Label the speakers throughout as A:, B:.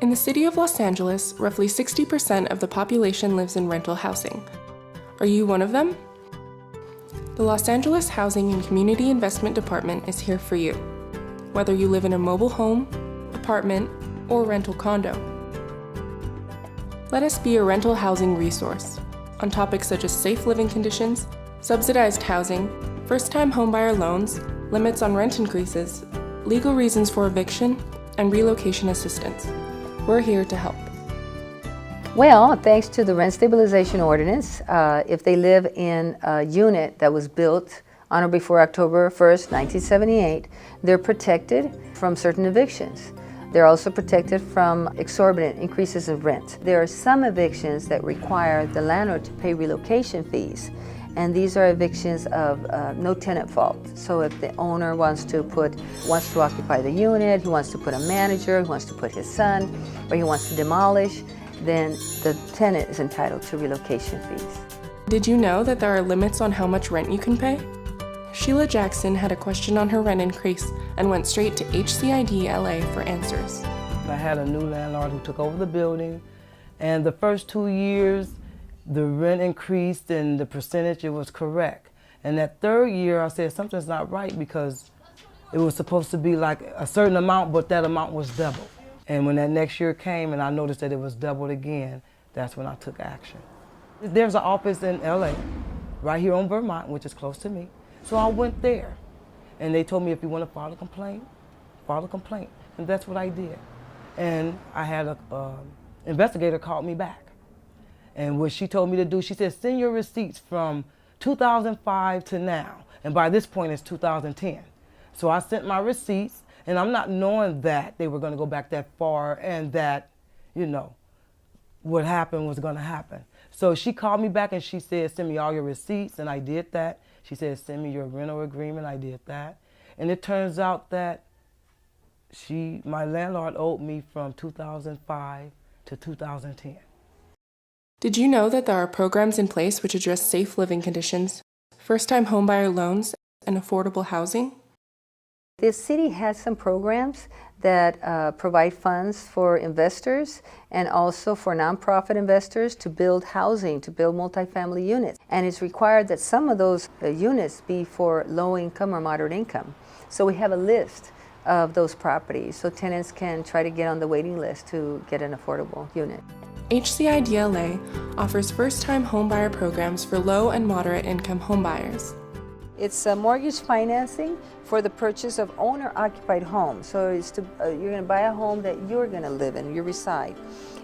A: In the city of Los Angeles, roughly 60% of the population lives in rental housing. Are you one of them? The Los Angeles Housing and Community Investment Department is here for you, whether you live in a mobile home, apartment, or rental condo. Let us be a rental housing resource on topics such as safe living conditions, subsidized housing, first-time homebuyer loans, limits on rent increases, legal reasons for eviction, and relocation assistance. We're here to help.
B: Well, thanks to the Rent Stabilization Ordinance, if they live in a unit that was built on or before October 1st, 1978, they're protected from certain evictions. They're also protected from exorbitant increases of rent. There are some evictions that require the landlord to pay relocation fees, and these are evictions of no tenant fault. So if the owner wants to occupy the unit, he wants to put a manager, he wants to put his son, or he wants to demolish, then the tenant is entitled to relocation fees.
A: Did you know that there are limits on how much rent you can pay? Sheila Jackson had a question on her rent increase and went straight to HCIDLA for answers.
C: I had a new landlord who took over the building, and the first 2 years, the rent increased and the percentage, it was correct. And that third year, I said something's not right because it was supposed to be like a certain amount, but that amount was double. And when that next year came and I noticed that it was doubled again, that's when I took action. There's an office in LA, right here on Vermont, which is close to me. So I went there, and they told me if you want to file a complaint, file a complaint. And that's what I did. And I had an investigator call me back. And what she told me to do, she said, send your receipts from 2005 to now. And by this point, it's 2010. So I sent my receipts, and I'm not knowing that they were going to go back that far and that, you know, what happened was going to happen. So she called me back and she said, send me all your receipts, and I did that. She said, send me your rental agreement, I did that. And it turns out that my landlord owed me from 2005 to 2010.
A: Did you know that there are programs in place which address safe living conditions, first-time homebuyer loans, and affordable housing?
B: The city has some programs that provide funds for investors and also for nonprofit investors to build housing, to build multifamily units. And it's required that some of those units be for low income or moderate income. So we have a list of those properties so tenants can try to get on the waiting list to get an affordable unit.
A: HCIDLA offers first-time homebuyer programs for low and moderate income homebuyers.
B: It's mortgage financing for the purchase of owner-occupied homes. So it's you're going to buy a home that you're going to live in, you reside.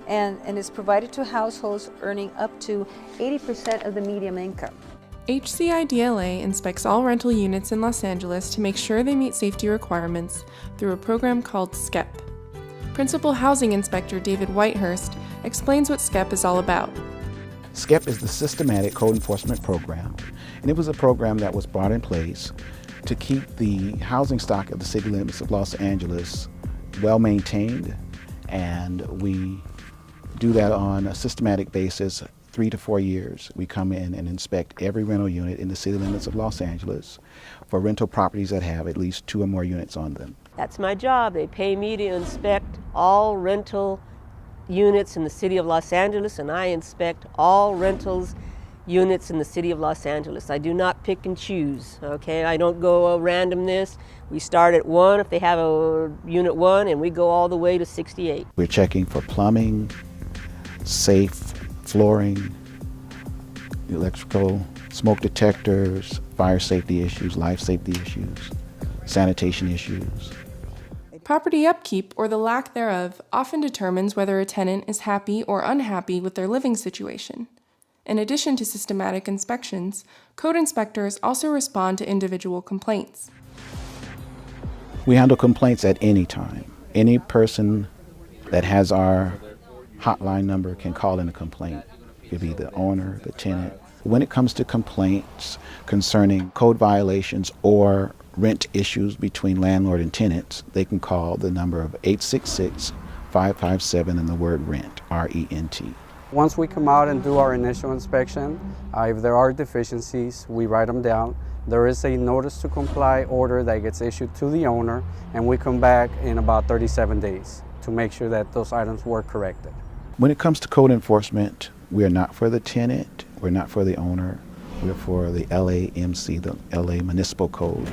B: And it's provided to households earning up to 80% of the median income.
A: HCIDLA inspects all rental units in Los Angeles to make sure they meet safety requirements through a program called SCEP. Principal Housing Inspector David Whitehurst explains what SCEP is all about.
D: SCEP is the Systematic Code Enforcement Program, and it was a program that was brought in place to keep the housing stock of the city limits of Los Angeles well maintained, and we do that on a systematic basis. 3 to 4 years, we come in and inspect every rental unit in the city limits of Los Angeles for rental properties that have at least 2 or more units on them.
E: That's my job. They pay me to inspect all rental units in the city of Los Angeles, and I inspect all rentals units in the city of Los Angeles. I do not pick and choose, okay? I don't go randomness. We start at 1 if they have a unit 1, and we go all the way to 68.
D: We're checking for plumbing, safe flooring, electrical, smoke detectors, fire safety issues, life safety issues, sanitation issues.
A: Property upkeep, or the lack thereof, often determines whether a tenant is happy or unhappy with their living situation. In addition to systematic inspections, code inspectors also respond to individual complaints.
D: We handle complaints at any time. Any person that has our hotline number can call in a complaint. It could be the owner, the tenant. When it comes to complaints concerning code violations or rent issues between landlord and tenants, they can call the number of 866-557 and the word rent, R-E-N-T.
F: Once we come out and do our initial inspection, if there are deficiencies, we write them down. There is a notice to comply order that gets issued to the owner, and we come back in about 37 days to make sure that those items were corrected.
D: When it comes to code enforcement, we're not for the tenant, we're not for the owner, we're for the LAMC, the LA Municipal Code.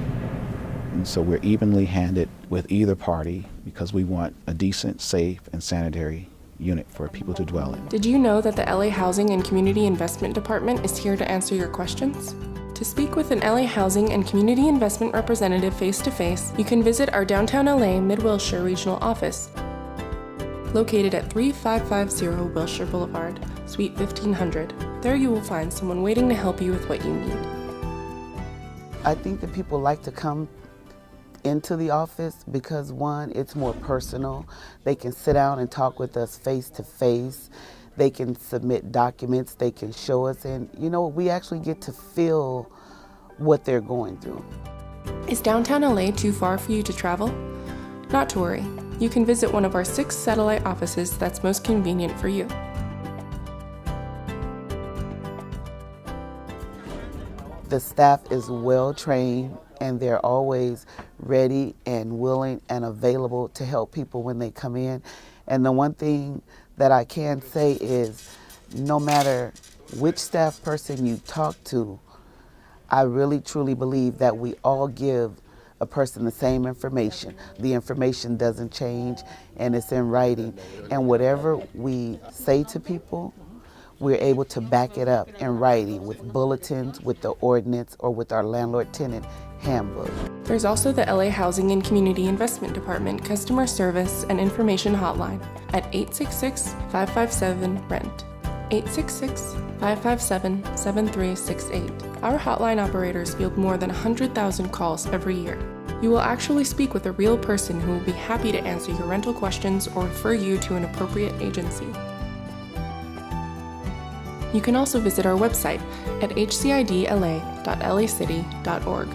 D: And so we're evenly handed with either party because we want a decent, safe, and sanitary unit for people to dwell in.
A: Did you know that the LA Housing and Community Investment Department is here to answer your questions? To speak with an LA Housing and Community Investment representative face-to-face, you can visit our downtown LA Mid-Wilshire Regional Office, located at 3550 Wilshire Boulevard, Suite 1500. There you will find someone waiting to help you with what you need.
G: I think that people like to come into the office because, one, it's more personal. They can sit down and talk with us face to face. They can submit documents, they can show us, and we actually get to feel what they're going through.
A: Is downtown LA too far for you to travel? Not to worry. You can visit one of our 6 satellite offices that's most convenient for you.
G: The staff is well trained and they're always ready and willing and available to help people when they come in. And the one thing that I can say is no matter which staff person you talk to, I really truly believe that we all give a person the same information. The information doesn't change and it's in writing. And whatever we say to people, we're able to back it up in writing with bulletins, with the ordinance, or with our landlord-tenant handbook.
A: There's also the LA Housing and Community Investment Department Customer Service and Information Hotline at 866-557-RENT, 866-557-7368. Our hotline operators field more than 100,000 calls every year. You will actually speak with a real person who will be happy to answer your rental questions or refer you to an appropriate agency. You can also visit our website at hcidla.lacity.org.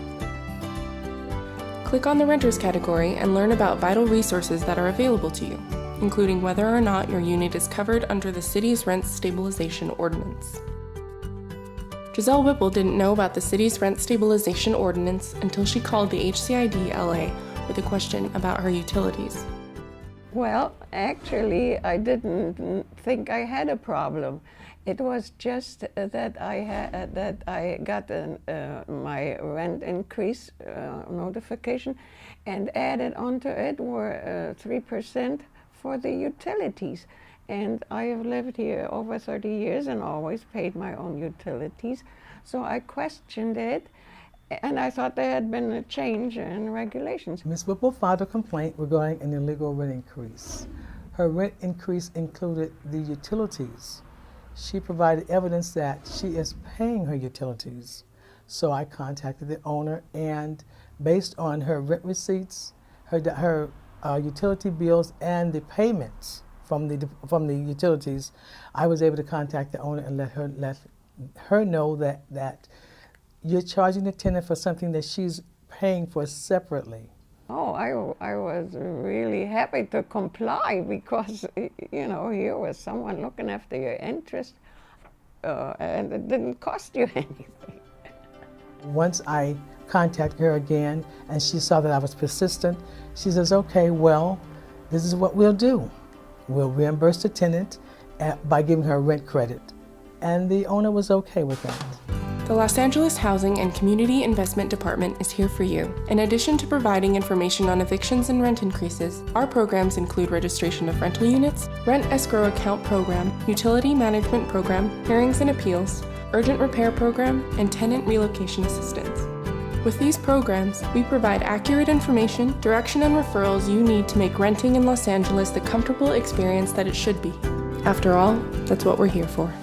A: Click on the Renters category and learn about vital resources that are available to you, including whether or not your unit is covered under the city's rent stabilization ordinance. Giselle Whipple didn't know about the city's rent stabilization ordinance until she called the HCIDLA with a question about her utilities.
H: Well, actually, I didn't think I had a problem. It was just that I got my rent increase notification, and added onto it were 3% for the utilities. And I have lived here over 30 years and always paid my own utilities. So I questioned it, and I thought there had been a change in regulations.
I: Ms. Whipple filed a complaint regarding an illegal rent increase. Her rent increase included the utilities. She provided evidence that she is paying her utilities. So I contacted the owner, and based on her rent receipts, her utility bills, and the payments from the utilities, I was able to contact the owner and let her know that you're charging the tenant for something that she's paying for separately.
H: Oh, I was really happy to comply because, here was someone looking after your interest, and it didn't cost you anything.
I: Once I contacted her again and she saw that I was persistent, she says, okay, well, this is what we'll do. We'll reimburse the tenant by giving her rent credit. And the owner was okay with that.
A: The Los Angeles Housing and Community Investment Department is here for you. In addition to providing information on evictions and rent increases, our programs include registration of rental units, rent escrow account program, utility management program, hearings and appeals, urgent repair program, and tenant relocation assistance. With these programs, we provide accurate information, direction, and referrals you need to make renting in Los Angeles the comfortable experience that it should be. After all, that's what we're here for.